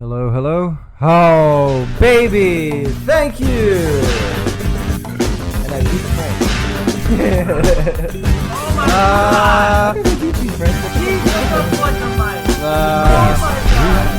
Hello, hello. Oh, baby! Thank you! And I beat Frank. Oh my god! I beat you, Frank. Jesus, what the mic? Oh my god!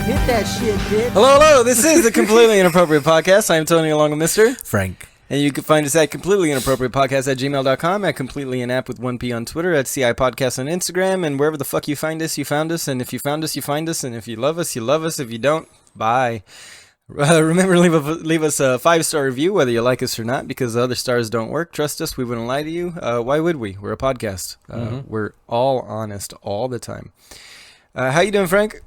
Hit that shit, bitch. Hello. This is the Completely Inappropriate Podcast. I'm Tony along with Mr. Frank. And you can find us at completelyinappropriatepodcast@gmail.com, at completelyinap with 1P on Twitter, at CI Podcast on Instagram, and wherever the fuck you find us, you found us. And if you found us, you find us. And if you love us, you love us. If you don't, bye. Remember, leave us a 5-star review, whether you like us or not, because the other stars don't work. Trust us, we wouldn't lie to you. Why would we? We're a podcast. We're all honest all the time. How you doing, Frank?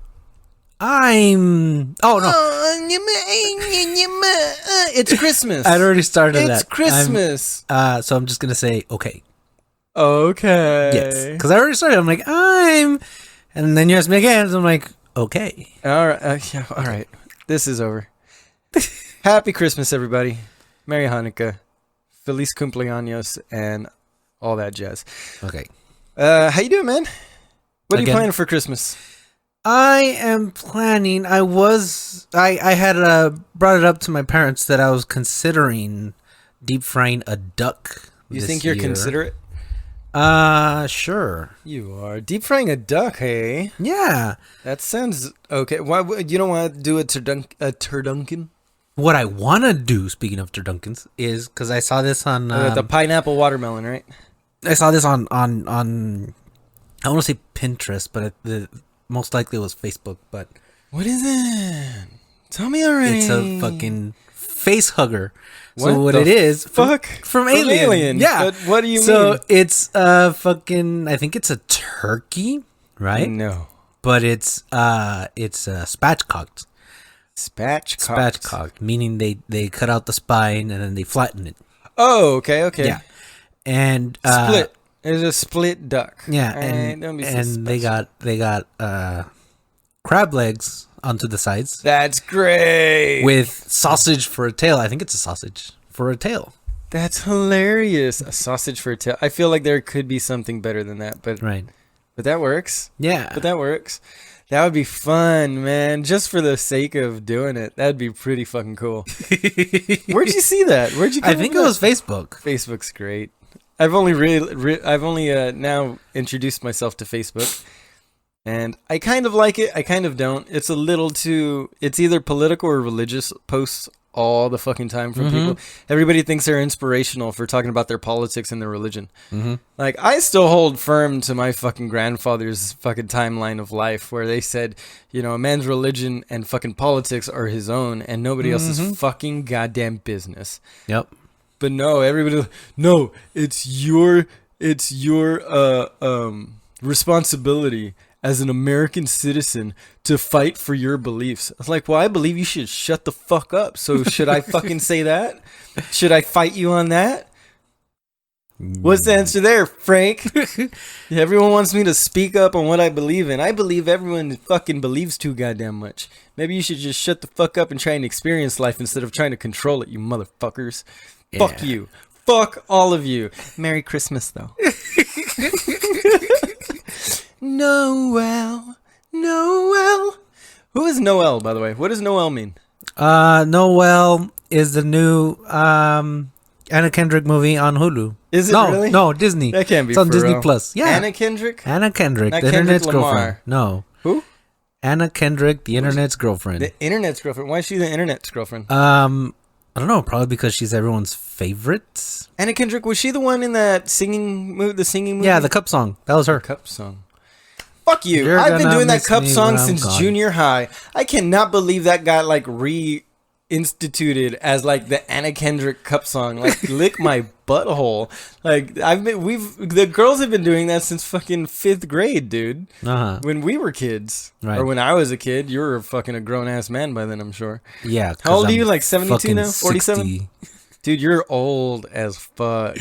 It's Christmas. I'd already started that. It's Christmas. So I'm just going to say, okay. Okay. Yes. Because I already started. I'm like, and then you ask me again. So I'm like, okay. All right. Yeah, all right. This is over. Happy Christmas, everybody. Merry Hanukkah. Feliz cumpleaños and all that jazz. Okay. How you doing, man? What are you Again? planning for Christmas? I am planning. I had brought it up to my parents that I was considering deep frying a duck. You this think you're year. considerate? Sure. You are. Deep frying a duck, hey? Yeah. That sounds okay. Why you don't want to do a turdunkin? What I want to do, speaking of turdunkins, is because I saw this on The pineapple watermelon, right? I saw this on I want to say Pinterest, but most likely it was Facebook. But What is it? Tell me already. it's a fucking face hugger. So What what the it is fuck? from Alien. Yeah. But what do you So mean? it's fucking, I think it's a turkey, right? No. But it's spatchcocked. Spatchcocked. Meaning they cut out the spine and then they flatten it. Oh, okay. Yeah. And Split. There's a split duck. Yeah, All right, don't be so and they special. got crab legs onto the sides That's great. with sausage for a tail. I think it's a sausage for a tail. That's hilarious. A sausage for a tail. I feel like there could be something better than that, but Right. that works. Yeah. But that works. That would be fun, man. Just for the sake of doing it, that'd be pretty fucking cool. Where'd you see that? Where'd you? I come think up it with was Facebook. that? Facebook's great. I've only now introduced myself to Facebook, and I kind of like it. I kind of don't. It's a little too. It's either political or religious posts all the fucking time from people. Everybody thinks they're inspirational for talking about their politics and their religion. Like, I still hold firm to my fucking grandfather's fucking timeline of life, where they said, you know, a man's religion and fucking politics are his own, and nobody else's fucking goddamn business. Yep. But no, everybody. No, it's your responsibility as an American citizen to fight for your beliefs. I was like, well, I believe you should shut the fuck up. So should I fucking say that? Should I fight you on that? What's the answer there, Frank? Everyone wants me to speak up on what I believe in. I believe everyone fucking believes too goddamn much. Maybe you should just shut the fuck up and try and experience life instead of trying to control it, you motherfuckers. Fuck Yeah. you. Fuck all of you. Merry Christmas, though. Noel. Who is Noel, by the way? What does Noel mean? Noel is the new Anna Kendrick movie on Hulu. Is it no, really? No, Disney. That can't be It's on for Disney real. Plus. Yeah. Anna Kendrick? Anna Kendrick, Not the Kendrick internet's Lamar. girlfriend. No. Who? Anna Kendrick, the internet's girlfriend. The internet's girlfriend. Why is she the internet's girlfriend? I don't know, probably because she's everyone's favorite. Anna Kendrick, was she the one in that singing movie? Yeah, the Cup song. That was her. Cup song. Fuck you. You're I've been gonna doing that miss Cup me song when I'm since gone. junior high. I cannot believe that got like reinstituted as like the Anna Kendrick Cup song. Like, lick my butthole. Like, the girls have been doing that since fucking 5th grade, dude. Uh-huh. When we were kids. Right. Or when I was a kid. You were fucking a grown ass man by then, I'm sure. Yeah. How old are 'cause you? I'm Like 72 fucking now? 47? 60. Dude, you're old as fuck.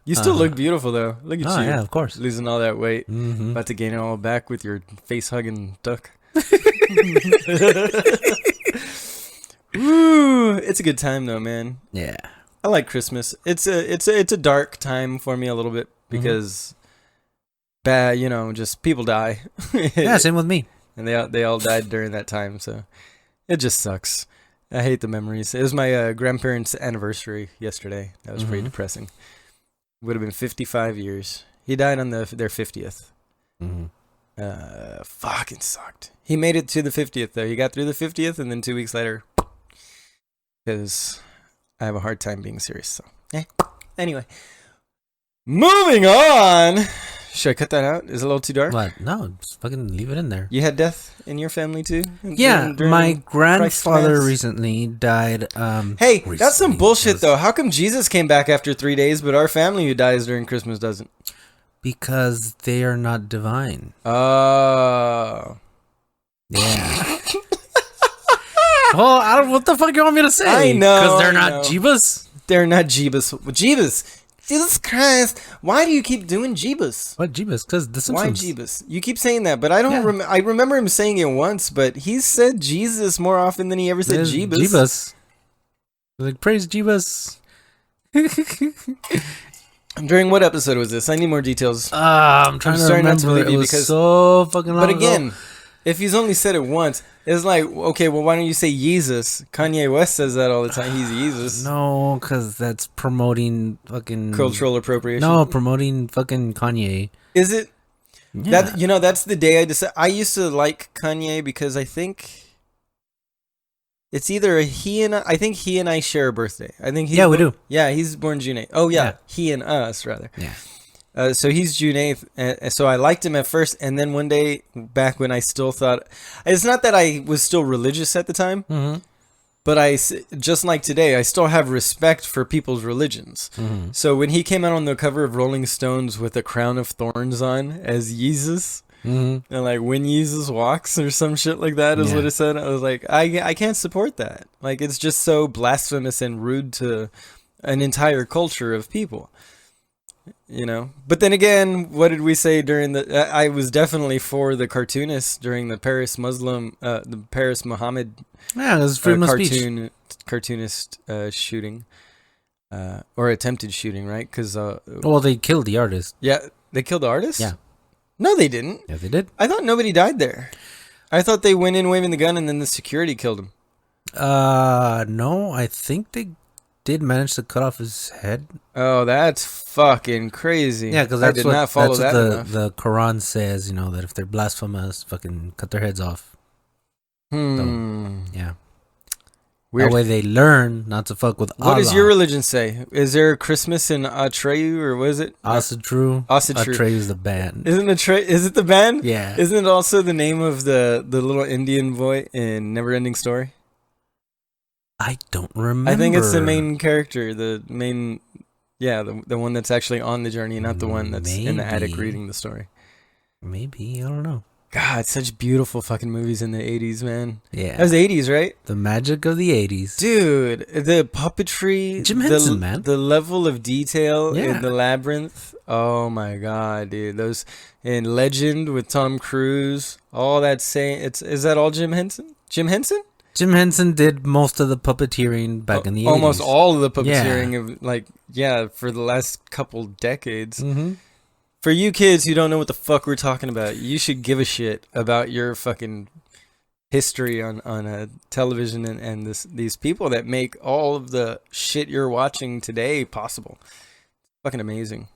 You still look beautiful, though. Look at Oh, you. yeah, of course. Losing all that weight. About to gain it all back with your face-hugging duck. Woo! It's a good time, though, man. Yeah. I like Christmas. It's a dark time for me a little bit because bad, just people die. Yeah, same with me. And they all died during that time, so it just sucks. I hate the memories. It was my grandparents' anniversary yesterday. That was pretty depressing. Would have been 55 years. He died on their 50th. Fucking sucked. He made it to the 50th though. He got through the 50th, and then 2 weeks later, because I have a hard time being serious. So, anyway, moving on. Should I cut that out? Is it a little too dark? What? No, just fucking leave it in there. You had death in your family too? Yeah, During my grandfather Christmas? recently died. Hey, that's some recently. bullshit though. How come Jesus came back after 3 days, but our family who dies during Christmas doesn't? Because they are not divine. Oh. Yeah. Well, I don't. What the fuck you want me to say? I know, Because they're I not know. Jeebus. They're not Jeebus. Jeebus. Jesus Christ. Why do you keep doing Jeebus? What Jeebus? Because the Why Simpsons. Jeebus? You keep saying that, but I don't I remember him saying it once, but he said Jesus more often than he ever said Jeebus. Jeebus. Like, praise Jeebus. During what episode was this? I need more details. I'm trying to starting not to remember. believe It you was because- so fucking long But ago. again, if he's only said it once, it's like, okay, well, why don't you say Jesus? Kanye West says that all the time. He's Jesus. No, because that's promoting fucking Cultural appropriation. No, promoting fucking Kanye. Is it? Yeah. That's the day I decided. I used to like Kanye because I think it's either I think he and I share a birthday. I think Yeah, we do. Yeah, he's born June 8th. Oh, yeah. Yeah. He and us, rather. Yeah. So he's June 8th. And so I liked him at first. And then one day, back when I still thought... It's not that I was still religious at the time. Mm-hmm. But just like today, I still have respect for people's religions. Mm-hmm. So when he came out on the cover of Rolling Stones with a crown of thorns on as Jesus... Mm-hmm. And like when Jesus walks or some shit like that is what it said. I was like, I can't support that. Like it's just so blasphemous and rude to an entire culture of people. But then again, what did we say during the? I was definitely for the cartoonists during the Paris Mohammed Yeah, it was freedom of speech. cartoonist shooting, or attempted shooting, right? Because Well, they killed the artist. yeah, they killed the artist. Yeah. No, they didn't. Yeah, they did. I thought nobody died there. I thought they went in waving the gun and then the security killed him. No, I think they did manage to cut off his head. Oh, that's fucking crazy. Yeah, because I that's did what, not follow that's that what enough. the Quran says, that if they're blasphemous, fucking cut their heads off. Yeah. Weird. That way they learn not to fuck with Allah. What does your religion say? Is there Christmas in Atreyu or what is it? Asadru. Asadru. Atreyu's the band. Is it the band? Yeah. Isn't it also the name of the little Indian boy in Neverending Story? I don't remember. I think it's the main character, the one that's actually on the journey, not the one that's in the attic Maybe. reading the story. Maybe, I don't know. God, such beautiful fucking movies in the 80s, man. Yeah. That was 80s, right? The magic of the 80s. Dude, the puppetry, Jim Henson, man. The level of detail Yeah. in the labyrinth. Oh my god, dude! Those in Legend with Tom Cruise, all that saying. Is that all Jim Henson? Jim Henson? Jim Henson did most of the puppeteering back in the 80s. Almost all of the puppeteering of for the last couple decades. Mm-hmm. For you kids who don't know what the fuck we're talking about, you should give a shit about your fucking history on television and these people that make all of the shit you're watching today possible. Fucking amazing.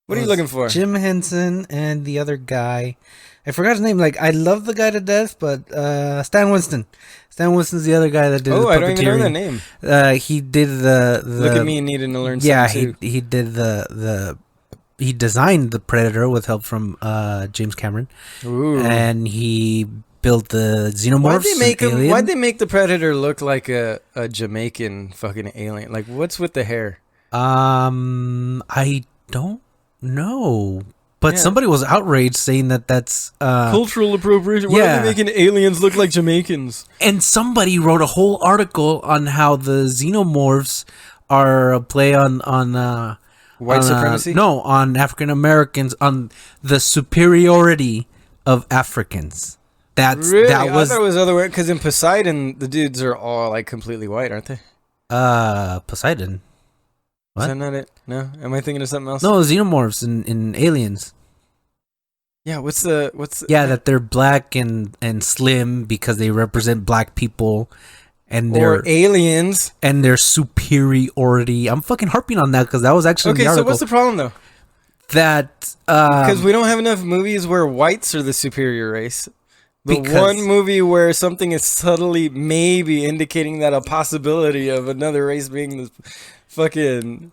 What are you looking for? Jim Henson and the other guy. I forgot his name. Like, I love the guy to death, but Stan Winston. Stan Winston's the other guy that did the puppeteering. I don't even know that name. He did the Look at me needing to learn yeah, something too. he did he designed the Predator with help from James Cameron. Ooh. And he built the xenomorphs. Why'd they make the Predator look like a Jamaican fucking alien? Like, what's with the hair? I don't know. But Yeah. somebody was outraged saying that's Cultural appropriation. Why are they making aliens look like Jamaicans? and somebody wrote a whole article on how the xenomorphs are a play on White supremacy? No, on African Americans, on the superiority of Africans. Really? That was I thought it was other way, because in Poseidon, the dudes are all like completely white, aren't they? Poseidon. What? Is that not it? No? Am I thinking of something else? No, xenomorphs in Aliens. Yeah, what's Yeah, that they're black and slim because they represent black people, and or their aliens? and their superiority. I'm fucking harping on that because that was actually in Okay, the so article. what's the problem though? That Because we don't have enough movies where whites are the superior race. The Because- one movie where something is subtly maybe indicating that a possibility of another race being the fucking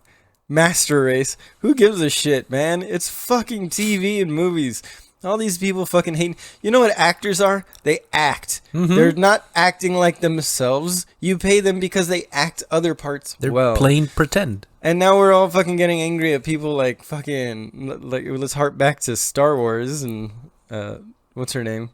master race. Who gives a shit, man? It's fucking TV and movies. All these people fucking hate. You know what actors are? They act. Mm-hmm. They're not acting like themselves. You pay them because they act other parts they're well. playing pretend. And now we're all fucking getting angry at people like fucking like let's harp back to Star Wars and what's her name?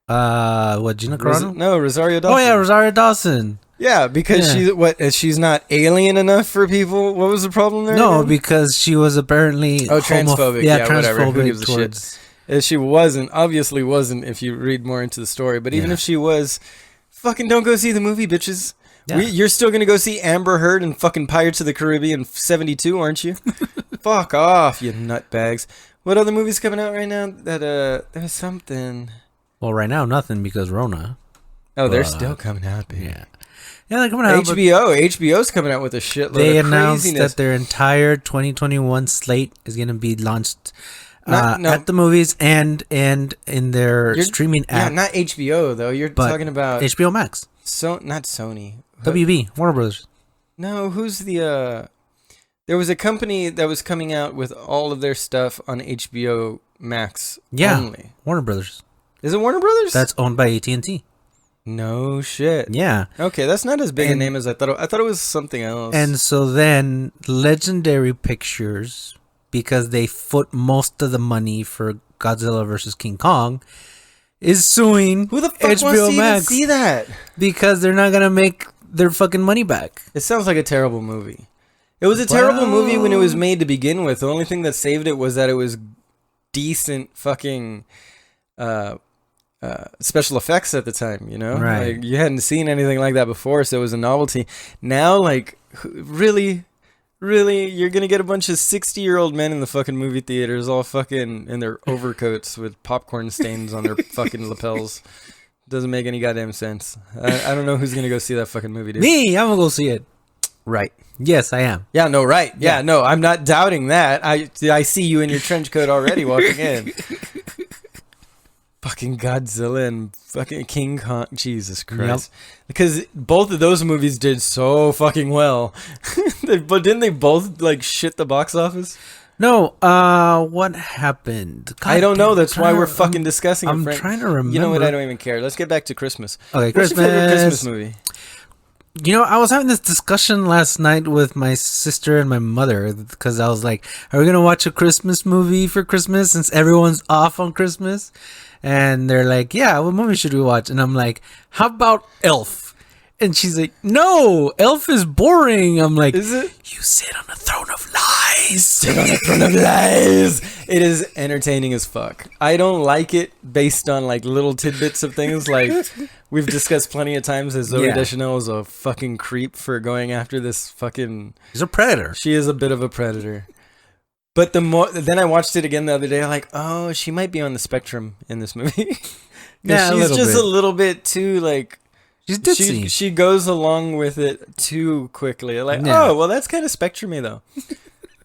What, Gina Carano? No, Rosario Dawson. Oh yeah, Rosario Dawson. Yeah, because she's not alien enough for people. What was the problem there? No, again? because she was apparently transphobic. Yeah, whatever. Who gives a shit? towards. She obviously wasn't if you read more into the story. But even if she was, fucking don't go see the movie, bitches. Yeah. You're still gonna go see Amber Heard and fucking Pirates of the Caribbean 72, aren't you? Fuck off, you nutbags. What other movies coming out right now? That there's something. Well, right now nothing because Rona. Oh, they're still coming out, baby. Yeah, they're coming out. but HBO's coming out with a shitload They of announced craziness. that their entire 2021 slate is going to be launched No. at the movies and in their streaming Yeah, app. not HBO though. You're but talking about HBO Max, not Sony. WB, Warner Brothers. No, who's the there was a company that was coming out with all of their stuff on HBO Max only. Warner Brothers. Is it Warner Brothers? That's owned by AT&T. no shit. Yeah. Okay, that's not as big a name as I thought. I thought it was something else. And so then Legendary Pictures, because they foot most of the money for Godzilla versus King Kong, is suing who the fuck HBO wants to even Max see that? because they're not going to make their fucking money back. It sounds like a terrible movie. It was a terrible movie when it was made to begin with. The only thing that saved it was that it was decent fucking special effects at the time, you know? Right. Like, you hadn't seen anything like that before, so it was a novelty. Now, like, really, you're gonna get a bunch of 60-year-old men in the fucking movie theaters all fucking in their overcoats with popcorn stains on their fucking lapels. Doesn't make any goddamn sense. I don't know who's gonna go see that fucking movie, dude. Me, I'm going to go see it. Right. Yes, I am. Yeah, no, right. Yeah, no, I'm not doubting that. I see you in your trench coat already walking in. Fucking Godzilla and fucking King Kong. Jesus Christ. Because both of those movies did so fucking well. But didn't they both, like, shit the box office? No, what happened? I don't know. That's why we're fucking discussing it, I'm Frank. trying to remember. You know what? I don't even care. Let's get back to Christmas. Okay, What's your favorite Christmas movie? You know, I was having this discussion last night with my sister and my mother because I was like, are we going to watch a Christmas movie for Christmas since everyone's off on Christmas? And they're like, yeah, what movie should we watch? And I'm like, how about Elf? And she's like, no, Elf is boring. I'm like, Is it? you sit on a throne of lies. Sit on a throne of lies. It is entertaining as fuck. I don't like it based on like little tidbits of things. Like we've discussed plenty of times that Zooey Deschanel is a fucking creep for going after this fucking. He's a predator. She is a bit of a predator. But then I watched it again the other day. I'm like, oh, she might be on the spectrum in this movie. Yeah, she's a just a little bit too like. She's ditzy. She goes along with it too quickly. Like, Yeah. oh, well, that's kind of spectrumy though.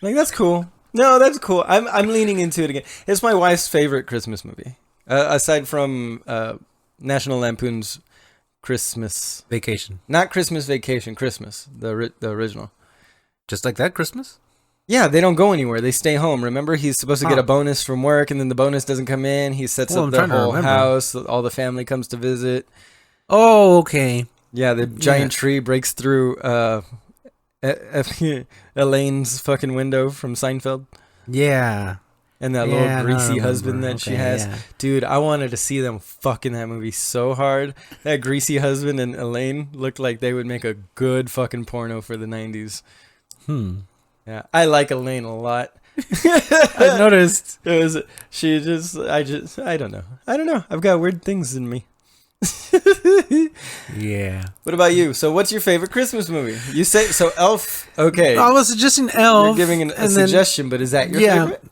Like, that's cool. No, that's cool. I'm leaning into it again. It's my wife's favorite Christmas movie, aside from National Lampoon's Christmas Vacation. Not Christmas Vacation. Christmas, the original. Just like that Christmas? Yeah, they don't go anywhere. They stay home. Remember, he's supposed to get a bonus from work, and then the bonus doesn't come in. He sets up the whole house. All the family comes to visit. Oh, okay. Yeah, the giant tree breaks through Elaine's fucking window from Seinfeld. Yeah. And that little greasy husband that she has. Yeah. Dude, I wanted to see them fuck in that movie so hard. That greasy husband and Elaine looked like they would make a good fucking porno for the 90s. Yeah, I like Elaine a lot. I noticed. I don't know. I've got weird things in me. Yeah. What about you? So what's your favorite Christmas movie? You say so Elf. Okay. I was suggesting Elf. You're giving a suggestion, but is that your favorite?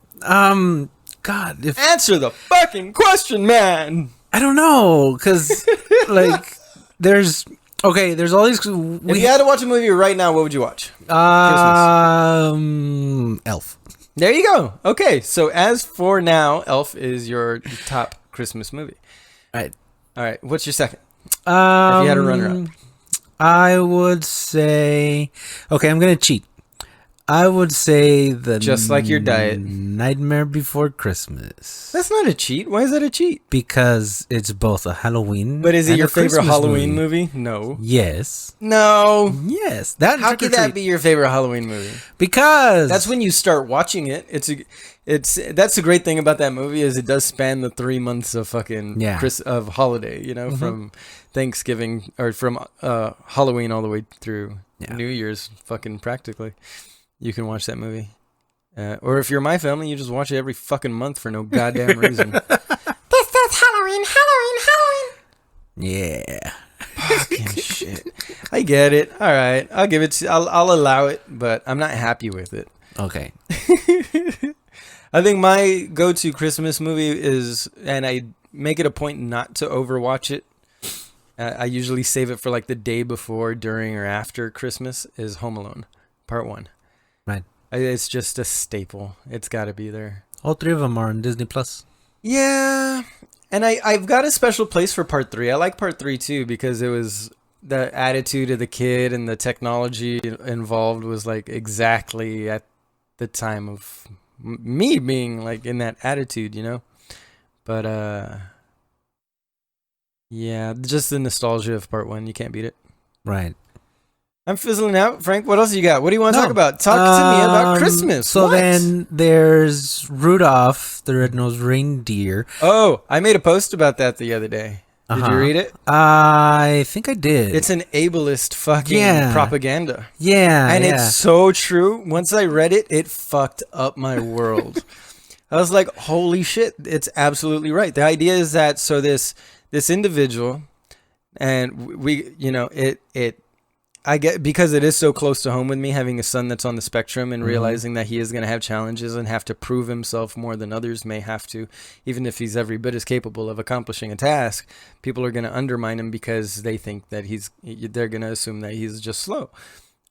God, if Answer the fucking question, man. I don't know, because like there's all these. If you had to watch a movie right now, what would you watch? Elf. There you go. Okay, so as for now, Elf is your top Christmas movie. Right. All right. What's your second? If you Um, had a runner-up. I would say, okay, I'm gonna cheat. I would say the Just like your diet. Nightmare Before Christmas, That's not a cheat. Why is that a cheat? because it's both a Halloween. But is it and your a favorite Christmas Halloween movie? No. Yes. No. Yes. That How could that be your favorite Halloween movie? Because That's when you start watching it. That's the great thing about that movie is it does span the 3 months of fucking of holiday, from Thanksgiving or from Halloween all the way through New Year's, fucking practically. You can watch that movie. Or if you're my family, you just watch it every fucking month for no goddamn reason. That's Halloween. Yeah. Fucking shit. I get it. All right. I'll give it to, I'll allow it, but I'm not happy with it. Okay. I think my go-to Christmas movie is, and I make it a point not to overwatch it. I usually save it for like the day before, during, or after Christmas, is Home Alone, Part 1. Right. It's just a staple. It's got to be there. All three of them are on Disney Plus. Yeah. And I've got a special place for Part 3. I like Part 3 too because it was the attitude of the kid and the technology involved was like exactly at the time of me being like in that attitude, But yeah, just the nostalgia of Part 1. You can't beat it. Right. I'm fizzling out. Frank, what else you got? What do you want to talk about? Talk to me about Christmas. So What? then there's Rudolph the Red-Nosed Reindeer. Oh, I made a post about that the other day. Did you read it? I think I did. It's an ableist fucking propaganda. Yeah. And it's so true. Once I read it, it fucked up my world. I was like, holy shit, it's absolutely right. The idea is that, so this individual, and I get, because it is so close to home with me, having a son that's on the spectrum and realizing that he is going to have challenges and have to prove himself more than others may have to, even if he's every bit as capable of accomplishing a task. People are going to undermine him because they think that they're going to assume that he's just slow.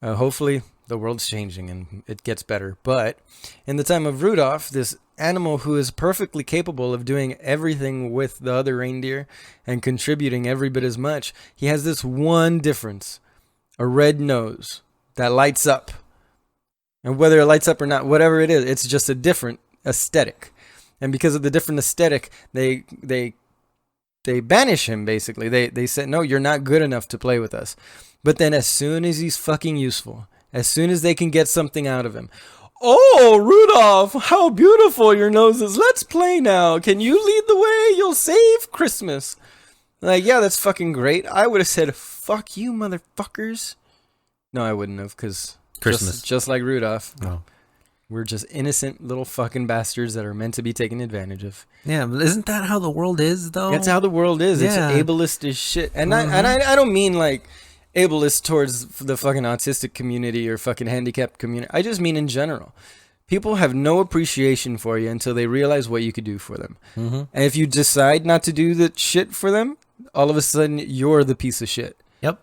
Hopefully the world's changing and it gets better. But in the time of Rudolph, this animal who is perfectly capable of doing everything with the other reindeer and contributing every bit as much, he has this one difference. A red nose that lights up. And whether it lights up or not, whatever it is, it's just a different aesthetic. And because of the different aesthetic, they banish him, basically. They said, no, you're not good enough to play with us. But then as soon as he's fucking useful, as soon as they can get something out of him, oh, Rudolph, how beautiful your nose is. Let's play now. Can you lead the way? You'll save Christmas. Like, yeah, that's fucking great. I would have said, fuck you, motherfuckers. No, I wouldn't have, because Christmas. Just like Rudolph. Oh. We're just innocent little fucking bastards that are meant to be taken advantage of. Yeah, but isn't that how the world is, though? That's how the world is. Yeah. It's ableist as shit. And I don't mean like ableist towards the fucking autistic community or fucking handicapped community. I just mean in general. People have no appreciation for you until they realize what you could do for them. Mm-hmm. And if you decide not to do the shit for them, all of a sudden you're the piece of shit. Yep.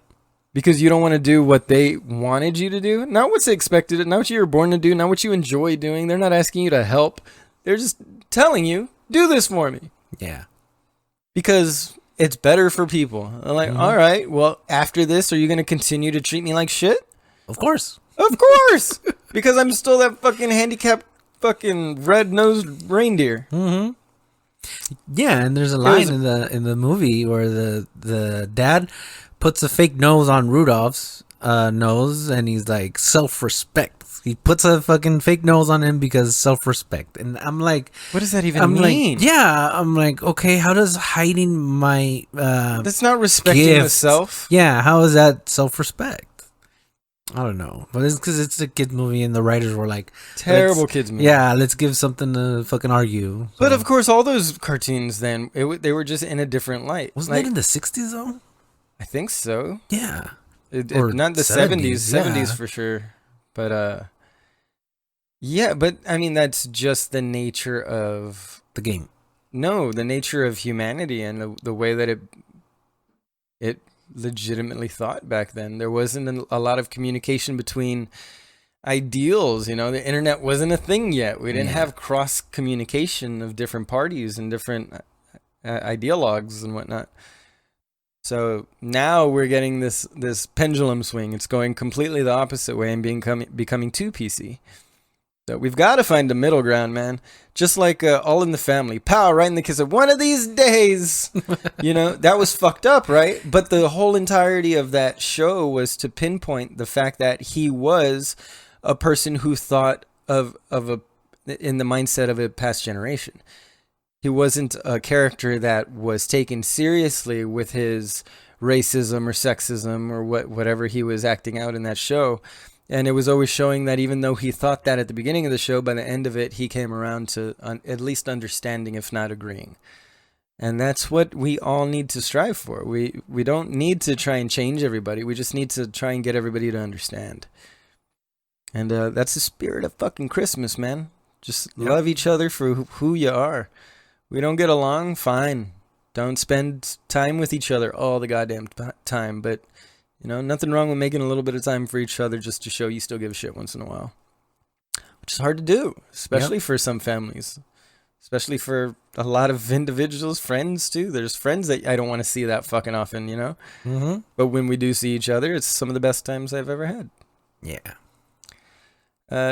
Because you don't want to do what they wanted you to do. Not what's expected, not what you were born to do, not what you enjoy doing. They're not asking you to help. They're just telling you, do this for me. Yeah. Because it's better for people. I'm like, all right, well, after this, are you going to continue to treat me like shit? Of course. Of course. Because I'm still that fucking handicapped fucking red-nosed reindeer. Mm-hmm. Yeah, and there's a line in the movie where the dad puts a fake nose on Rudolph's nose, and he's like, self-respect. He puts a fucking fake nose on him because self-respect. And I'm like, what does that even mean? I'm like, okay, how does hiding my that's not respecting the self. Yeah, how is that self-respect? I don't know, but it's because it's a kid movie, and the writers were like, terrible kids movie. Yeah, let's give something to fucking argue. So. But of course, all those cartoons then they were just in a different light. Wasn't it in the 60s though? I think so. Yeah, Or not the 70s. Yeah. 70s for sure. But Yeah, but I mean that's just the nature of The game. the nature of humanity and the way that it legitimately thought back then. There wasn't a lot of communication between ideals. The internet wasn't a thing yet. We didn't have cross communication of different parties and different ideologues and whatnot. So now we're getting this pendulum swing. It's going completely the opposite way and becoming too PC. So we've got to find a middle ground, man. Just like All in the Family. Pow, right in the kiss of one of these days. That was fucked up, right? But the whole entirety of that show was to pinpoint the fact that he was a person who thought in the mindset of a past generation. He wasn't a character that was taken seriously with his racism or sexism or whatever he was acting out in that show. And it was always showing that even though he thought that at the beginning of the show, by the end of it, he came around to at least understanding, if not agreeing. And that's what we all need to strive for. We don't need to try and change everybody. We just need to try and get everybody to understand. And that's the spirit of fucking Christmas, man. Just love each other for who you are. We don't get along, fine. Don't spend time with each other all the goddamn time. But, nothing wrong with making a little bit of time for each other just to show you still give a shit once in a while. Which is hard to do, especially for some families. Especially for a lot of individuals, friends too. There's friends that I don't want to see that fucking often, Mm-hmm. But when we do see each other, it's some of the best times I've ever had. Yeah.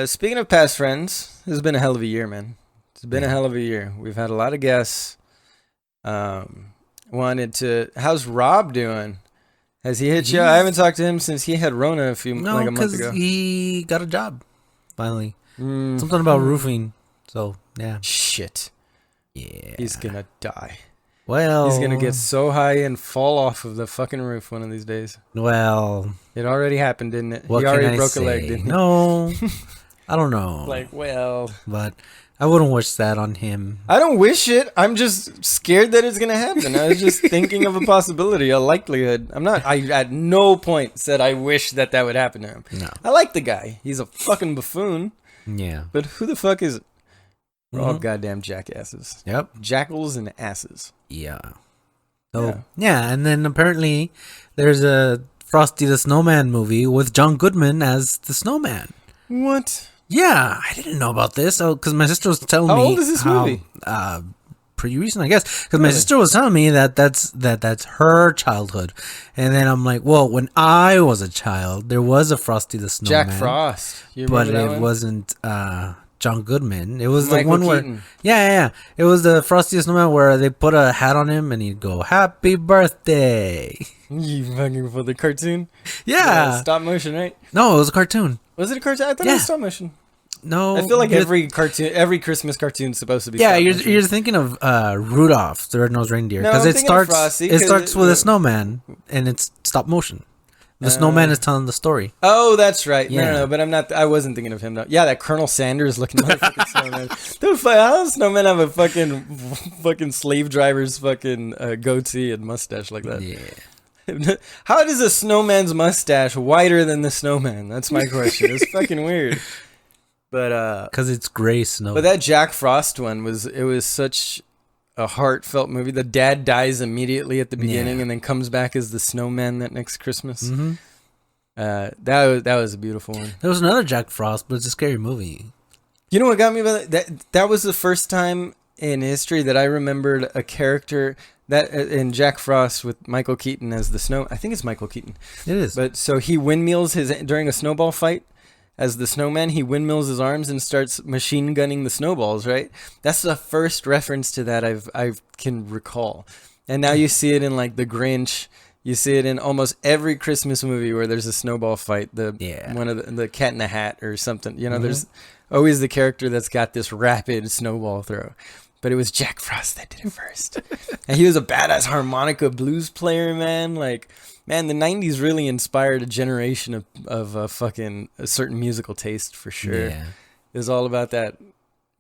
Speaking of past friends, this has been a hell of a year, man. It's been a hell of a year. We've had a lot of guests. How's Rob doing? Has he hit you? I haven't talked to him since he had Rona a month ago. He got a job finally. Something about roofing. So yeah. Shit. Yeah. He's gonna die. Well, He's gonna get so high and fall off of the fucking roof one of these days. Well, it already happened, didn't it? What He already can I broke say? a leg, didn't he? No, I don't know. But I wouldn't wish that on him. I don't wish it. I'm just scared that it's gonna happen. I was just thinking of a possibility, a likelihood. I at no point said I wish that would happen to him. No. I like the guy. He's a fucking buffoon. Yeah. But who the fuck is it? We're all goddamn jackasses. Yep. Jackals and asses. Yeah. So yeah, and then apparently there's a Frosty the Snowman movie with John Goodman as the Snowman. What? Yeah, I didn't know about this. Because my sister was telling me. How old is this movie? Pretty recent, I guess. Because my sister was telling me that's her childhood, and then I'm like, well, when I was a child, there was a Frosty the Snowman. Jack Frost. But it wasn't John Goodman. It was Michael the one where Keaton. yeah. It was the Frosty the Snowman where they put a hat on him and he'd go, "Happy birthday." You fucking for the cartoon? Yeah. Stop motion, right? No, it was a cartoon. Was it a cartoon? I thought it was stop motion. No, I feel like every Christmas cartoon is supposed to be. Yeah, stop you're motion. you're thinking of Rudolph the Red-Nosed Reindeer No, because I'm it thinking of starts Frosty, it 'cause starts with a snowman and it's stop motion. The snowman is telling the story. Oh, that's right. Yeah. No, but I'm not. I wasn't thinking of him. No. Yeah, that Colonel Sanders looking motherfucking snowman. Dude, how does snowman have a fucking slave driver's fucking goatee and mustache like that? Yeah. How does a snowman's mustache whiter than the snowman? That's my question. It's fucking weird. But because it's gray snow. But that Jack Frost one was such a heartfelt movie. The dad dies immediately at the beginning and then comes back as the snowman that next Christmas. Mm-hmm. That was a beautiful one. There was another Jack Frost, but it's a scary movie. You know what got me about that was the first time in history that I remembered a character that in Jack Frost with Michael Keaton as the snow. I think it's Michael Keaton. It is. But so he windmills during a snowball fight. As the snowman, he windmills his arms and starts machine gunning the snowballs, right? That's the first reference to that I can recall. And now you see it in like The Grinch. You see it in almost every Christmas movie where there's a snowball fight. One of the Cat in the Hat or something. There's always the character that's got this rapid snowball throw. But it was Jack Frost that did it first. And he was a badass harmonica blues player, man. Man, the 90s really inspired a generation of a certain musical taste for sure. Yeah. It was all about that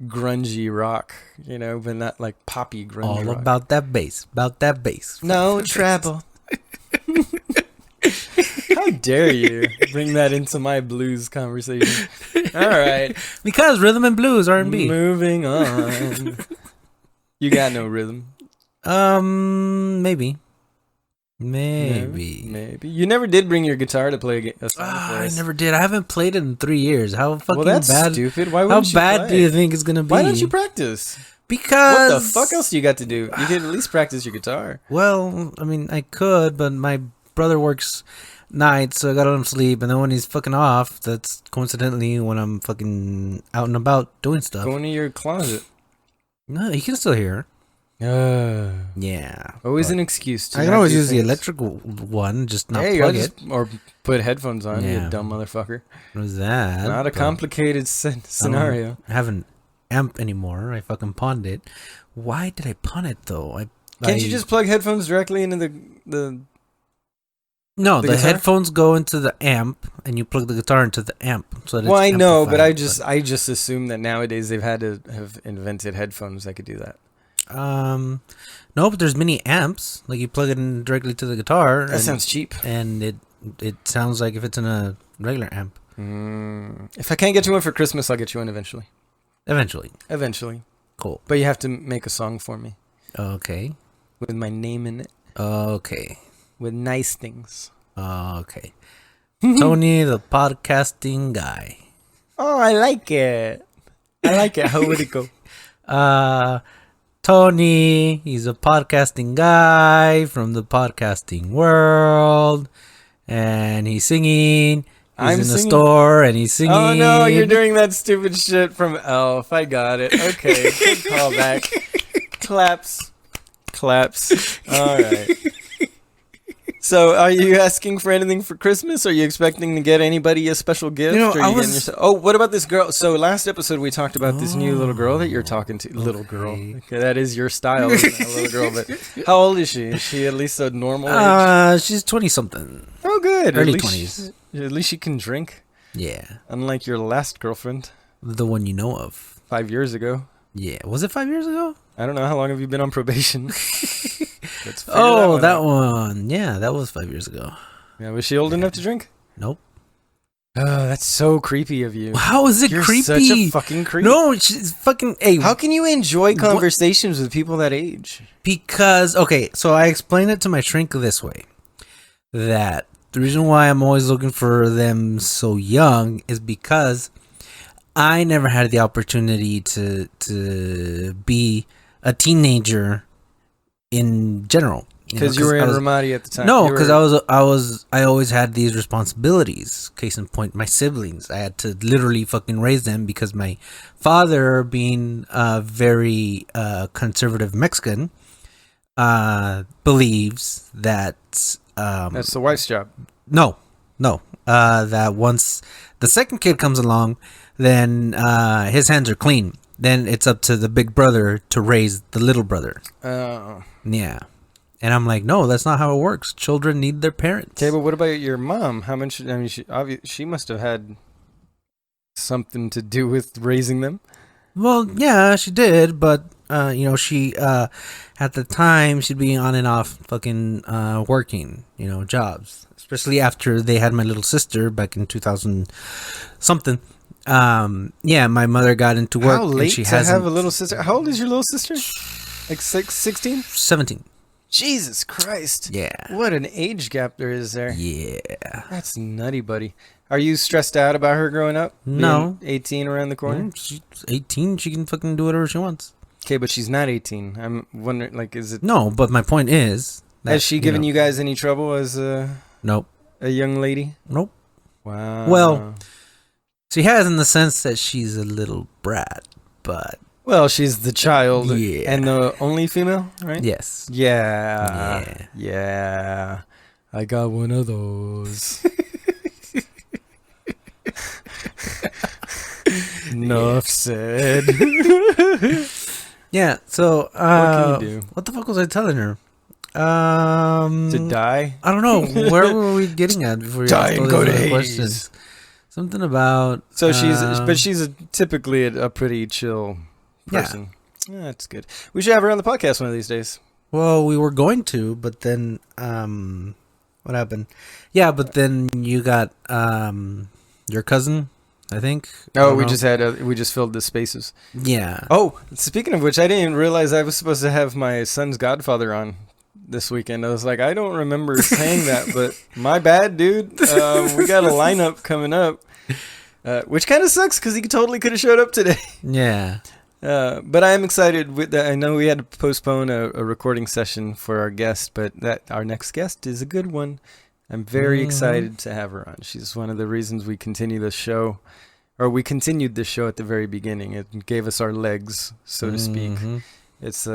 grungy rock, but not like poppy grunge rock. All about that bass. No trouble. How dare you bring that into my blues conversation? All right. Because rhythm and blues, R&B. Moving on. You got no rhythm. Maybe. You never did bring your guitar to play a song for I us. never did. I haven't played it in 3 years. How fucking Well, that's bad? stupid. Why How wouldn't you bad play? do you think it's gonna be? Why don't you practice? Because What the fuck else do you got to do? You could at least practice your guitar. Well, I mean, I could, but my brother works nights, so I gotta let him sleep. And then when he's fucking off, that's coincidentally when I'm fucking out and about doing stuff. Go into your closet. No, he can still hear. Yeah. Always but an excuse to I can not always do use the things. electrical one, just not Hey, plug it. or put headphones on, Yeah. you dumb motherfucker. What was that? Not a But complicated scenario. I have an amp anymore. I fucking pawned it. Why did I pawn it though? Can't you just plug headphones directly into the No, the the guitar? headphones go into the amp, and you plug the guitar into the amp. So that Well, it's I know, but amplified, I just assume that nowadays they've had to have invented headphones that could do that. No, but there's mini amps. Like you plug it in directly to the guitar. That sounds cheap. And it sounds like if it's in a regular amp. If I can't get you one for Christmas, I'll get you one eventually. Eventually. Cool. But you have to make a song for me Okay. with my name in it, Okay. with nice things. Okay. Tony, the podcasting guy. Oh, I like it. How would it go? Tony, he's a podcasting guy from the podcasting world, and he's singing. He's in the store, and he's singing. Oh no, you're doing that stupid shit from Elf. I got it. Okay, good callback. Claps. All right. So, are you asking for anything for Christmas? Are you expecting to get anybody a special gift? You know, or I you was- getting yourself... Oh, what about this girl? So, last episode we talked about this new little girl that you're talking to. Little girl. Okay, that is your style, isn't it? A little girl. But how old is she? Is she at least a normal age? She's 20-something. Oh, good. Early at 20s. At least she can drink. Yeah. Unlike your last girlfriend The one you know of. 5 years ago. Yeah. Was it 5 years ago? I don't know. How long have you been on probation? Let's figure Oh, that out. one. Yeah, that was 5 years ago. Yeah, was she old enough to drink? Nope. Oh, that's so creepy of you. How is it You're creepy? such a fucking creep. No, she's fucking. Hey, How can you enjoy conversations with people that age? because okay, so I explained it to my shrink this way: that the reason why I'm always looking for them so young is because I never had the opportunity to be a in general. Because you were in Ramadi at the time. No, You because were- I always had these responsibilities. Case in point, my siblings. I had to literally fucking raise them because my father, being a very conservative Mexican, believes that That's the wife's job. no, that once the second kid comes along, then his hands are clean. Then it's up to the big brother to raise the little brother. Oh. Yeah. And I'm like, no, that's not how it works. Children need their parents. Okay, but what about your mom? How much? I mean, she must have had something to do with raising them. Well, yeah, she did, but she at the time she'd be on and off fucking working, jobs. Especially after they had my little sister back in 2000 something. Yeah, my mother got into work. How late and she to hasn't have a little sister? How old is your little sister? Like 16? 17. Jesus Christ. Yeah. What an age gap there is there. Yeah. That's nutty, buddy. Are you stressed out about her growing up? No. Being 18 around the corner? She's 18. She can fucking do whatever she wants. Okay, but she's not 18. I'm wondering, like, is it... No, but my point is... that, Has she given you guys any trouble as Nope. a young lady? Nope. Wow. Well, she has in the sense that she's a little brat, but... Well, she's the child Yeah. and the only female, right? Yes. Yeah. Yeah. I got one of those. Enough said. Yeah, so... What can you do? What the fuck was I telling her? To die? I don't know. Where were we getting at before you Die asked and all go these to other Hades. questions? Something about... So she's typically a pretty chill person. Yeah, that's good. We should have her on the podcast one of these days. Well, we were going to, but then What happened? Yeah, but then you got your cousin, I think. I Oh, don't we know. we just filled the spaces. Yeah. Oh, speaking of which, I didn't even realize I was supposed to have my son's godfather on this weekend. I was like, I don't remember saying that, but my bad, dude. We got a lineup coming up, which kind of sucks because he totally could have showed up today. Yeah. But I am excited with that. I know we had to postpone a recording session for our guest, but that our next guest is a good one. I'm very excited to have her on. She's one of the reasons we continue the show, or we continued the show at the very beginning. It gave us our legs, so to speak. It's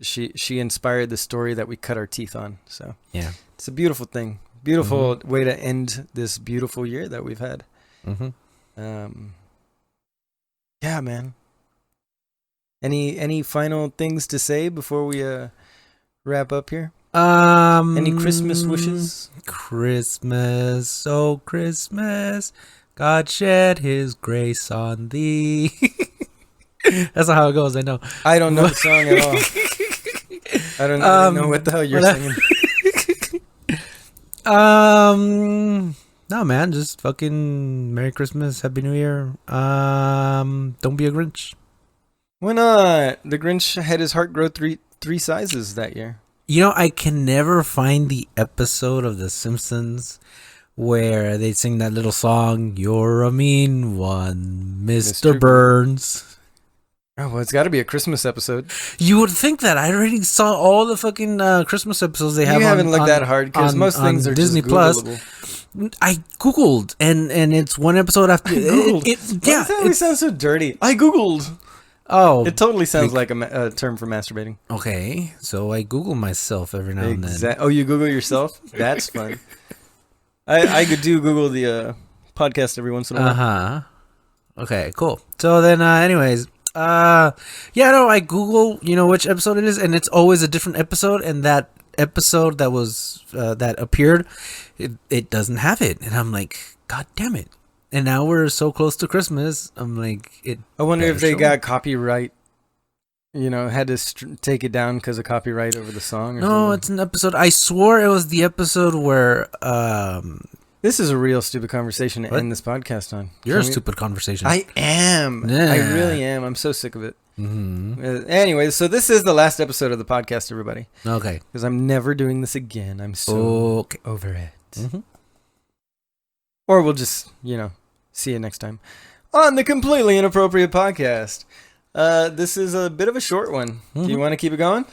she inspired the story that we cut our teeth on. So Yeah. it's a beautiful thing, beautiful way to end this beautiful year that we've had. Yeah, man. Any final things to say before we wrap up here? Any Christmas wishes? Christmas, oh Christmas, God shed His grace on thee. That's not how it goes. I know. I don't know the song at all. I don't know what the hell you're singing. No, man, just fucking Merry Christmas, Happy New Year. Don't be a Grinch. Why not? The Grinch had his heart grow three sizes that year. You know, I can never find the episode of The Simpsons where they sing that little song, "You're a mean one, Mr. Burns." Oh, well, it's got to be a Christmas episode. You would think that. I already saw all the fucking Christmas episodes they have. You haven't looked on, that hard because most things are Disney just Plus. Googleable. I googled and it's one episode after. Why Yeah, does that always sound so dirty? I googled. oh, It totally sounds like a term for masturbating. okay. So I Google myself every now and then. Oh, you Google yourself? That's fun. I could do Google the podcast every once in a while. Okay, cool. So then, anyways, yeah, no, I Google, which episode it is, and it's always a different episode, and that episode that was that appeared, it doesn't have it, and I'm like, God damn it! And now we're so close to Christmas. I'm like, I wonder if they show. got copyright. Had to take it down because of copyright over the song. Or No, something. it's an episode. I swore it was the episode where This is a real stupid conversation to end this podcast on. You're a stupid conversation. I am. Yeah. I really am. I'm so sick of it. Anyway, so this is the last episode of the podcast, everybody. Okay. Because I'm never doing this again. I'm so over it. Or we'll just, see you next time on the Completely Inappropriate Podcast. This is a bit of a short one. Do you want to keep it going?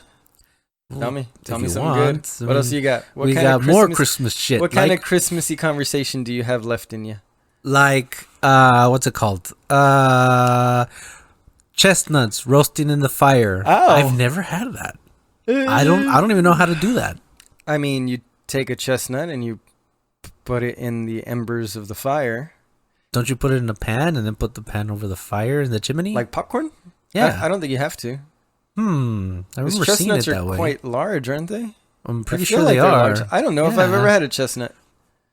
Tell me something good. What else you got? We got more Christmas shit. What kind of Christmassy conversation do you have left in you? Like, what's it called? Chestnuts roasting in the fire. Oh. I've never had that. I don't even know how to do that. I mean, you take a chestnut and you put it in the embers of the fire. Don't you put it in a pan and then put the pan over the fire in the chimney? Like popcorn? Yeah. I don't think you have to. I remember seeing it Chestnuts that are way. quite large, aren't they? I'm pretty I feel sure like they they're are. large. I don't know if I've Yeah. ever had a chestnut.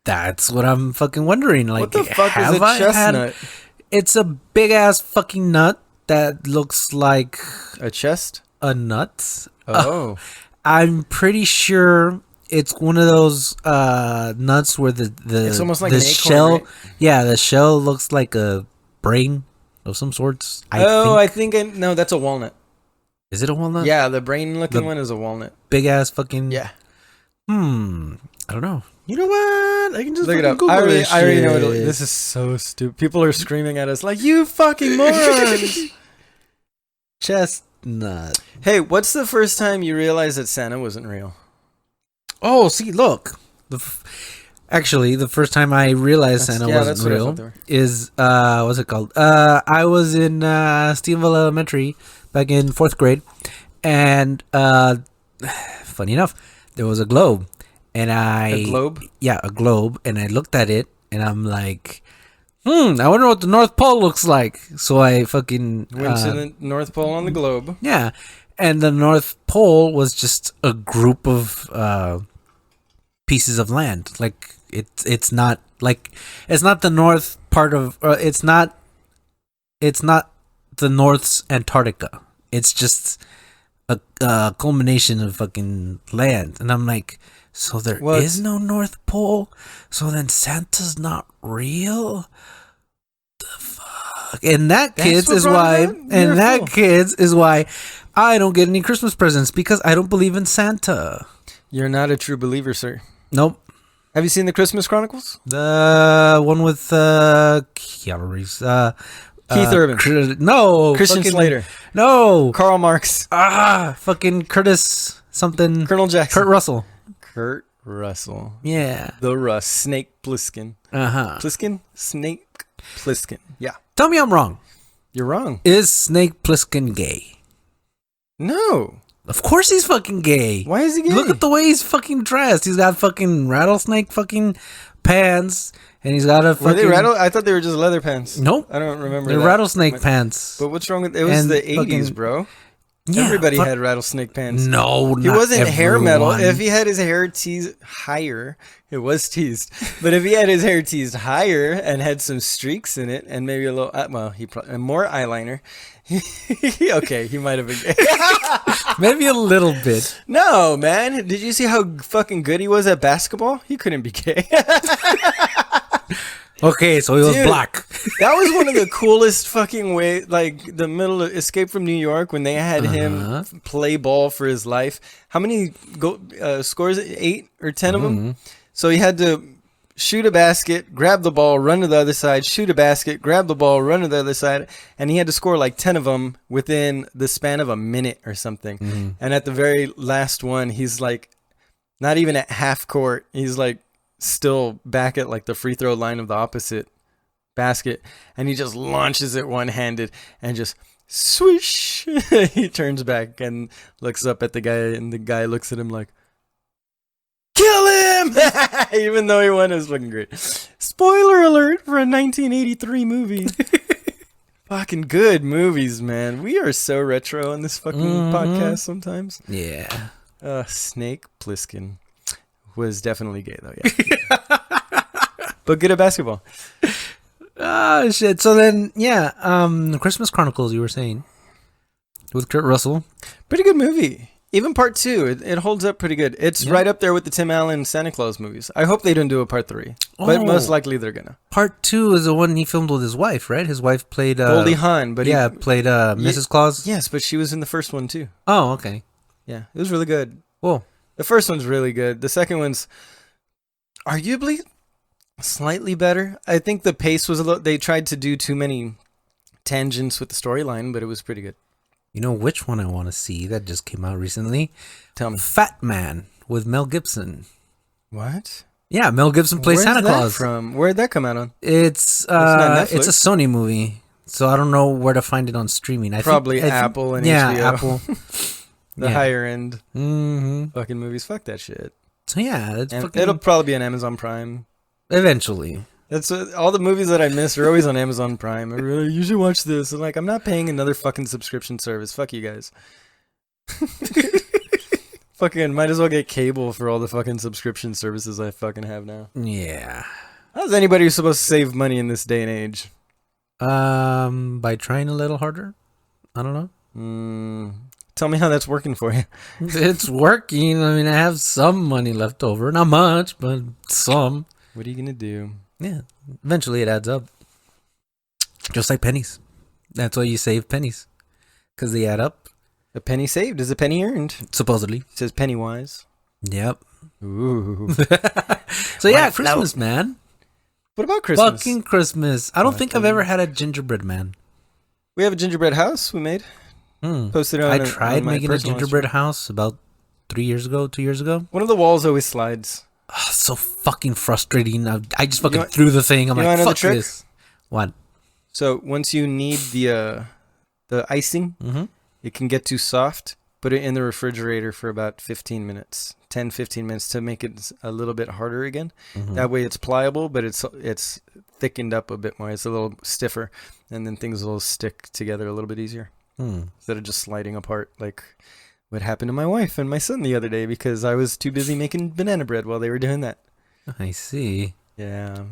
That's what I'm fucking wondering. Like, What the fuck is have a I had- chestnut? It's a big ass fucking nut that looks like A chest? a nut. Oh. I'm pretty sure it's one of those nuts where the It's almost like the an acorn, shell. right? Yeah, the shell looks like a brain of some sorts. I think no, that's a walnut. Is it a walnut? Yeah, the brain-looking The- one is a walnut. Big ass fucking. Yeah. I don't know. You know what? I can just Look it fucking up. Google this I already know what shit. this is so stupid. People are screaming at us like, you fucking morons! Chestnut. Hey, what's the first time you realized that Santa wasn't real? Oh, see, look. Actually, the first time I realized Santa that's wasn't what I real thought they were. is what's it called? I was in Stephenville Elementary back in 4th grade, and funny enough, there was a globe, and A globe? Yeah, a globe, and I looked at it, and I'm like, I wonder what the North Pole looks like. So I fucking Went to the North Pole on the globe. yeah, and the North Pole was just a group of pieces of land. Like it's not the north part of it's not the North's Antarctica. It's just a culmination of fucking land, and I'm like, so there is no North Pole. So then Santa's not real. The fuck, and that kids is why, I don't get any Christmas presents because I don't believe in Santa. You're not a true believer, sir. Nope. Have you seen the Christmas Chronicles? The one with Keanu Reeves. Keith Urban. No. Christian Slater. No. Karl Marx. Fucking Curtis something. Colonel Jackson. Kurt Russell. Kurt Russell. Yeah. The Russ. Snake Plissken. Plissken? Snake Plissken. Yeah. Tell me I'm wrong. You're wrong. Is Snake Plissken gay? No. Of course he's fucking gay. Why is he gay? Look at the way he's fucking dressed. He's got fucking rattlesnake fucking pants. And he's got a fucking... Were they rattle? I thought they were just leather pants. Nope. I don't remember. They're rattlesnake pants. But what's wrong with... It was the 80s, bro. Yeah, Everybody had rattlesnake pants. No, he wasn't everyone. Hair metal. If he had his hair teased higher, it was teased. But if he had his hair teased higher and had some streaks in it, and maybe a little, he probably more eyeliner. Okay, he might have been gay. Maybe a little bit. No, man. Did you see how fucking good he was at basketball? He couldn't be gay. Okay, so he was black. That was one of the coolest fucking like the middle of Escape from New York when they had him play ball for his life. How many scores? 8 or 10 of them. So he had to shoot a basket, grab the ball, run to the other side, shoot a basket, grab the ball, run to the other side, and he had to score like 10 of them within the span of a minute or something. And at the very last one, he's like not even at half court. He's like still back at like the free throw line of the opposite basket, and he just launches it one-handed and just swish. He turns back and looks up at the guy, and the guy looks at him like, kill him. Even though he won, it was fucking great. Spoiler alert for a 1983 movie. Fucking good movies, man. We are so retro on this fucking podcast sometimes. Yeah. Snake Plissken was definitely gay though, yeah. But good at basketball. Oh shit. So then, yeah, Christmas Chronicles, you were saying, with Kurt Russell. Pretty good movie. Even part 2, it holds up pretty good. It's right up there with the Tim Allen Santa Claus movies. I hope they don't do a part 3, but most likely they're gonna. Part 2 is the one he filmed with his wife, right? His wife played Goldie Hawn, but played Mrs. Claus. Yes, but she was in the first one too. Oh, okay. Yeah, it was really good. Whoa. The first one's really good. The second one's arguably slightly better. I think the pace was a little... They tried to do too many tangents with the storyline, but it was pretty good. You know which one I want to see that just came out recently? Tell me. Fat Man with Mel Gibson. What? Yeah, Mel Gibson plays Santa Claus. From? Where'd that come out on? It's not Netflix. It's a Sony movie, so I don't know where to find it on streaming. Probably Apple and HBO. Apple. The higher end fucking movies. Fuck that shit. So yeah, it'll probably be on Amazon Prime. Eventually. That's all the movies that I miss are always on Amazon Prime. I really, you should watch this. I'm like, I'm not paying another fucking subscription service. Fuck you guys. Fucking might as well get cable for all the fucking subscription services I fucking have now. Yeah. How's anybody supposed to save money in this day and age? By trying a little harder. I don't know. Tell me how that's working for you. It's working. I mean, I have some money left over. Not much, but some. What are you gonna do? Yeah. Eventually it adds up. Just like pennies. That's why you save pennies. Because they add up. A penny saved is a penny earned. Supposedly. It says penny wise. Yep. Ooh. So yeah, Christmas, man. What about Christmas? Fucking Christmas. I don't think I've ever had a gingerbread man. We have a gingerbread house we made. Posted on I tried making a gingerbread house about 2 years ago. One of the walls always slides. Oh, so fucking frustrating. I just fucking threw the thing. I'm like, fuck this. What? So once you knead the icing, it can get too soft. Put it in the refrigerator for about 15 minutes, 10-15 minutes to make it a little bit harder again. That way it's pliable, but it's thickened up a bit more. It's a little stiffer, and then things will stick together a little bit easier instead of just sliding apart like what happened to my wife and my son the other day because I was too busy making banana bread while they were doing that. I see. Yeah.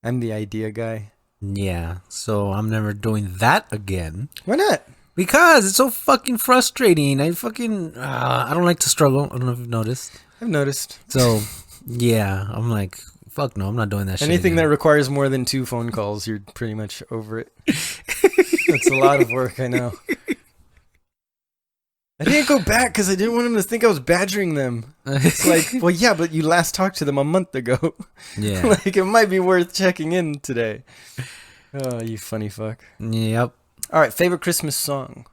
I'm the idea guy. Yeah. So I'm never doing that again. Why not? Because it's so fucking frustrating. I don't like to struggle. I don't know if you've noticed. I've noticed. So, yeah, I'm like, fuck no, I'm not doing that shit. Anything that again. requires more than 2 phone calls, you're pretty much over it. That's a lot of work, I know. I didn't go back because I didn't want them to think I was badgering them. It's like, well, yeah, but you last talked to them a month ago. Yeah. Like, it might be worth checking in today. Oh, you funny fuck. Yep. All right, favorite Christmas song?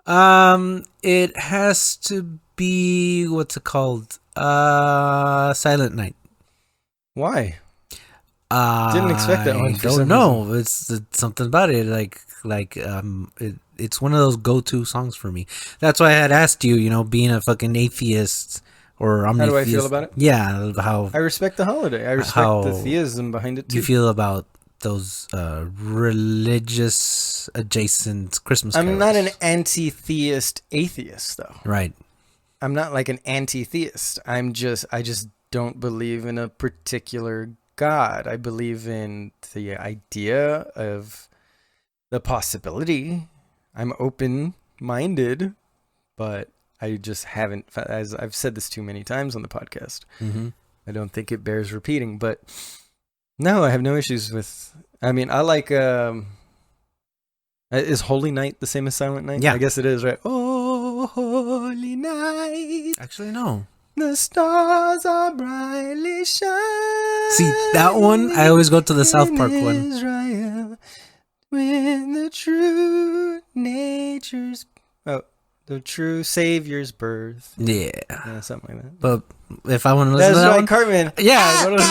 It has to be, what's it called? Silent Night. Why? Didn't expect that one for I some don't know. It's something about it. It's one of those go-to songs for me. That's why I had asked you, being a fucking athist or omnitheist. How do I feel about it? Yeah, how I respect the holiday. I respect the theism behind it, too. you feel about those religious adjacent Christmas carols. I'm not an anti-theist atheist, though. Right. I'm not like an anti-theist. I just don't believe in a particular God. I believe in the idea of the possibility. I'm open-minded, but I just haven't, as I've said this too many times on the podcast. Mm-hmm. I don't think it bears repeating, but no, I have no issues with, I mean, I like, is Holy Night the same as Silent Night? Yeah. I guess it is, right? Oh, holy night. Actually, no. The stars are brightly shining. See, that one, I always go to the South Park one. Israel, when the true the true Savior's birth. Yeah. Yeah, something like that. But if I want to listen That's to that right, one, Cartman. yeah. I go to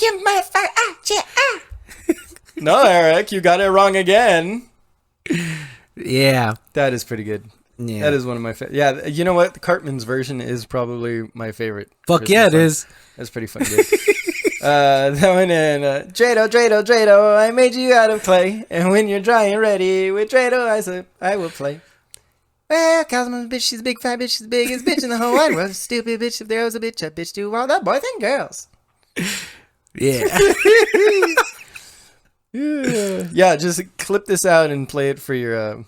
You motherfucker. No, Eric, you got it wrong again. yeah. That is pretty good. Yeah. That is one of my favorite. Yeah, you know what? Cartman's version is probably my favorite. Fuck Christmas yeah, it song. is. That's pretty fun, dude. That one in Drado, I made you out of clay. And when you're dry and ready with Drado, I will play. Well, Cosmo's bitch, she's a big fat bitch, she's the biggest bitch in the whole wide world. Stupid bitch, if there was a bitch to all the boys and girls. Yeah. Yeah, just clip this out and play it for your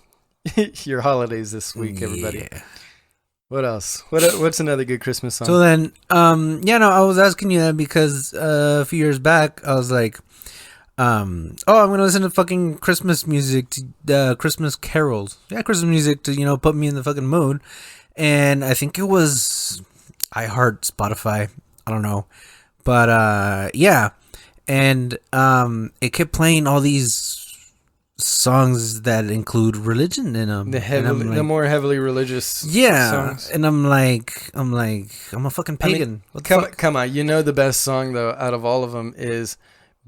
your holidays this week, everybody. Yeah. What else? What's another good Christmas song? So then, I was asking you that because a few years back, I was like, I'm gonna listen to fucking Christmas music, to Christmas carols, Christmas music to put me in the fucking mood, and I think it was Spotify, I don't know, but and it kept playing all these songs that include religion in them. The more heavily religious songs. And I'm like, I'm a fucking pagan. Come on, you know the best song though out of all of them is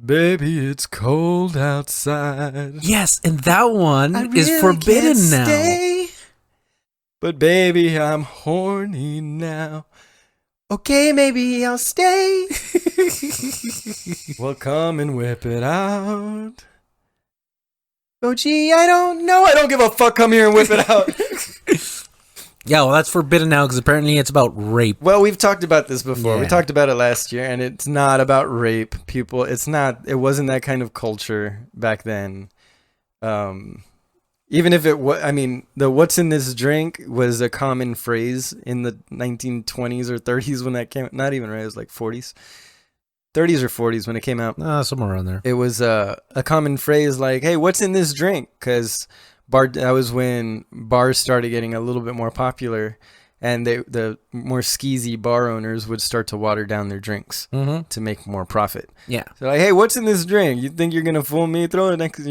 "Baby, It's Cold Outside." Yes, and that one is really forbidden can't now. stay, but baby, I'm horny now. Okay, maybe I'll stay. Well, come and whip it out. Oh, gee, I don't know. I don't give a fuck. Come here and whip it out. Yeah, well, that's forbidden now because apparently it's about rape. Well, we've talked about this before. Yeah. We talked about it last year, and it's not about rape. People, it wasn't that kind of culture back then. Even if it was, I mean, the "what's in this drink" was a common phrase in the 1920s or 30s when that came. Not even right. It was like 40s. 30s or 40s when it came out. Somewhere around there. It was a common phrase like, "Hey, what's in this drink?" Because that was when bars started getting a little bit more popular, and the more skeezy bar owners would start to water down their drinks to make more profit. Yeah. So like, "Hey, what's in this drink? You think you're gonna fool me? Throw it next."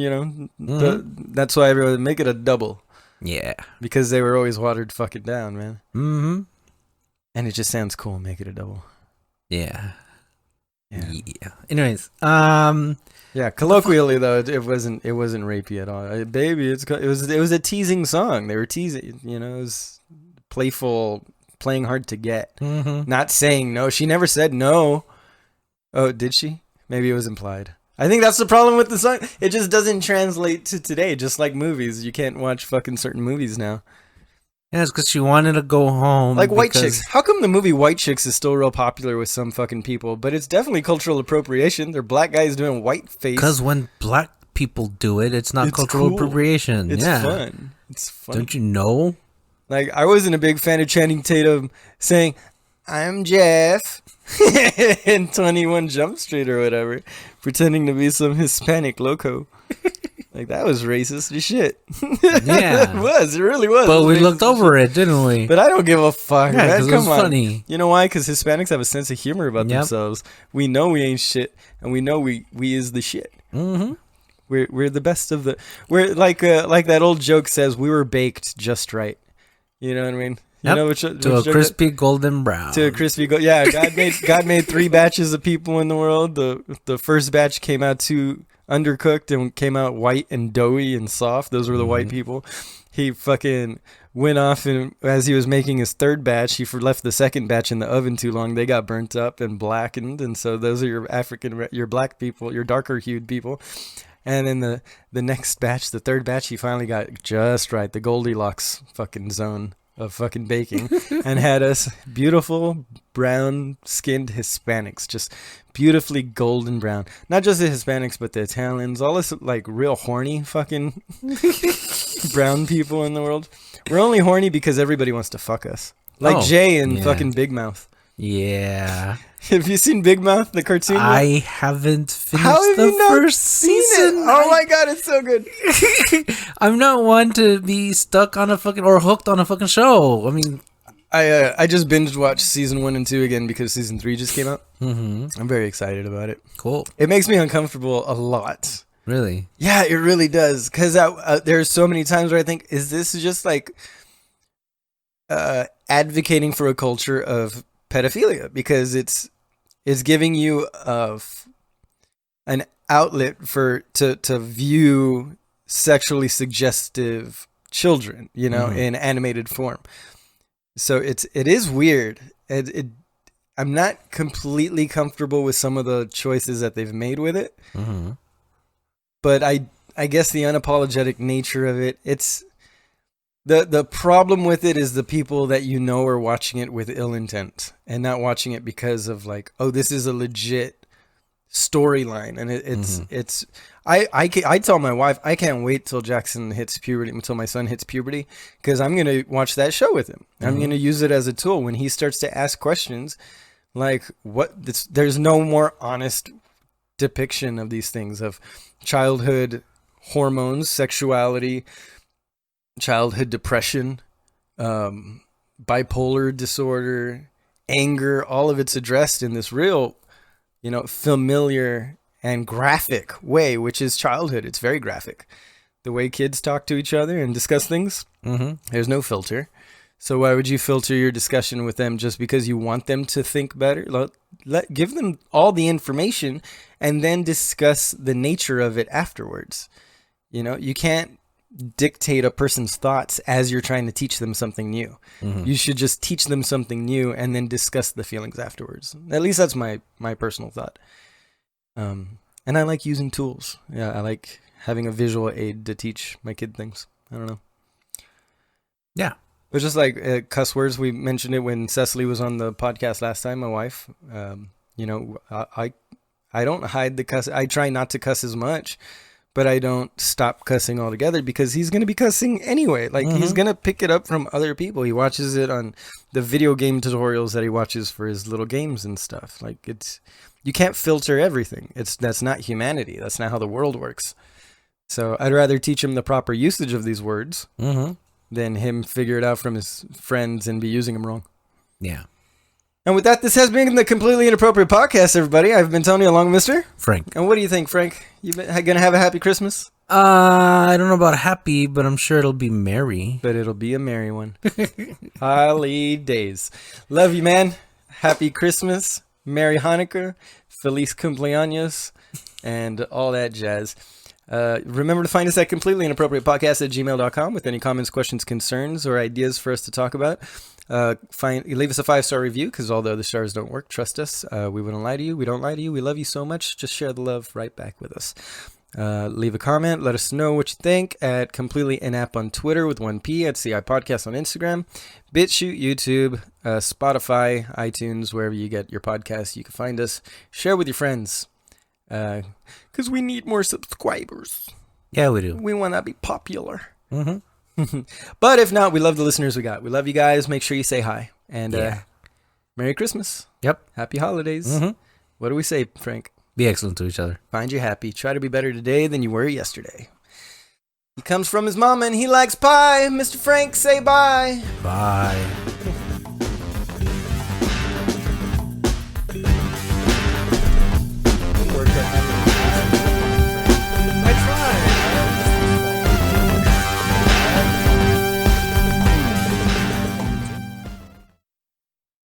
That's why everyone make it a double. Yeah. Because they were always watered fucking down, man. Mm-hmm. And it just sounds cool. Make it a double. Yeah. Yeah. Anyways, Yeah, colloquially though, it wasn't rapey at all. Baby, it was a teasing song. They were teasing, it was playful, playing hard to get. Not saying no. She never said no. Oh, did she? Maybe it was implied. I think that's the problem with the song. It just doesn't translate to today. Just like movies, you can't watch fucking certain movies now. yeah, it's because she wanted to go home. Like White because- Chicks. How come the movie White Chicks is still real popular with some fucking people? But it's definitely cultural appropriation. They're black guys doing white face. Because when black people do it. It's not It's cultural cool. appropriation. It's yeah. fun. It's fun. Don't you know? Like, I wasn't a big fan of Channing Tatum saying, "I'm Jeff," in 21 Jump Street or whatever, pretending to be some Hispanic loco. Like, that was racist as shit. Yeah. It was. It really was. But It was we racist looked as over shit. it, didn't we? But I don't give a fuck, Yeah, man. 'cause it Come was on. funny. You know why? Because Hispanics have a sense of humor about Yep. themselves. We know we ain't shit, and we know we is the shit. Mm-hmm. We're the best of the. We're like that old joke says. We were baked just right. You know what I mean? You Yep. know which To a joke crispy golden brown. to a crispy gold. Yeah, God made 3 batches of people in the world. The first batch came out too undercooked and came out white and doughy and soft. Those were the white people. He fucking went off, and as he was making his 3rd batch, he left the 2nd batch in the oven too long. They got burnt up and blackened, and so those are your black people, your darker hued people. And then the next batch, the 3rd batch, he finally got just right, the Goldilocks fucking zone of fucking baking, and had us beautiful brown skinned Hispanics, just beautifully golden brown. Not just the Hispanics, but the Italians, all this like real horny fucking brown people in the world. We're only horny because everybody wants to fuck us. Like Jay and fucking Big Mouth. Yeah. Have you seen Big Mouth, the cartoon? I haven't finished How have the you not first seen season. it? Oh my god, it's so good. I'm not one to be stuck on a fucking or hooked on a fucking show. I mean, I just binge watched season 1 and 2 again because season 3 just came out. mm-hmm. I'm very excited about it. Cool. It makes me uncomfortable a lot. Really? Yeah, it really does. Because there's so many times where I think, is this just like advocating for a culture of pedophilia? Because it's giving you an outlet to view sexually suggestive children, you know, in animated form. So it is weird. I'm not completely comfortable with some of the choices that they've made with it. Mm-hmm. But I guess the unapologetic nature of it, it's the problem with it is the people that you know are watching it with ill intent and not watching it because of like, oh, this is a legit storyline, and it's I tell my wife I can't wait till Jackson hits puberty, until my son hits puberty, because I'm gonna watch that show with him. I'm gonna use it as a tool when he starts to ask questions like there's no more honest depiction of these things, of childhood hormones, sexuality, childhood depression, bipolar disorder, anger. All of it's addressed in this real, you know, familiar and graphic way, which is childhood. It's very graphic. The way kids talk to each other and discuss things, there's no filter. So why would you filter your discussion with them just because you want them to think better? Give them all the information and then discuss the nature of it afterwards. You know, you can't dictate a person's thoughts as you're trying to teach them something new. You should just teach them something new and then discuss the feelings afterwards. At least that's my personal thought. And I like using tools. Yeah, I like having a visual aid to teach my kid things. I don't know. Yeah. But just like cuss words, we mentioned it when Cecily was on the podcast last time, my wife. You know, I don't hide the cuss. I try not to cuss as much, but I don't stop cussing altogether because he's going to be cussing anyway. Like, he's going to pick it up from other people. He watches it on the video game tutorials that he watches for his little games and stuff. Like, you can't filter everything. That's not humanity. That's not how the world works. So I'd rather teach him the proper usage of these words than him figure it out from his friends and be using them wrong. Yeah. And with that, this has been the Completely Inappropriate Podcast, everybody. I've been Tony, along with Mr. Frank. And what do you think, Frank? You gonna have a happy Christmas? I don't know about happy, but I'm sure it'll be merry. But it'll be a merry one. Holidays. Love you, man. Happy Christmas. Merry Hanukkah. Feliz cumpleaños. And all that jazz. Remember to find us at completelyinappropriatepodcast@gmail.com with any comments, questions, concerns, or ideas for us to talk about. Leave us a 5-star review, because although the stars don't work, trust us, we wouldn't lie to you. We don't lie to you. We love you so much. Just share the love right back with us. Leave a comment. Let us know what you think at Completely Inap on Twitter with 1P, at CI Podcast on Instagram, BitChute, YouTube, Spotify, iTunes, wherever you get your podcasts, you can find us. Share with your friends. Because we need more subscribers. Yeah, we do. We want to be popular. Mm-hmm. But if not, we love the listeners we got. We love you guys. Make sure you say hi. And Yeah. Merry Christmas. Yep. Happy holidays. Mm-hmm. What do we say, Frank? Be excellent to each other. Find you happy. Try to be better today than you were yesterday. He comes from his mama and he likes pie. Mr. Frank, say bye. Bye.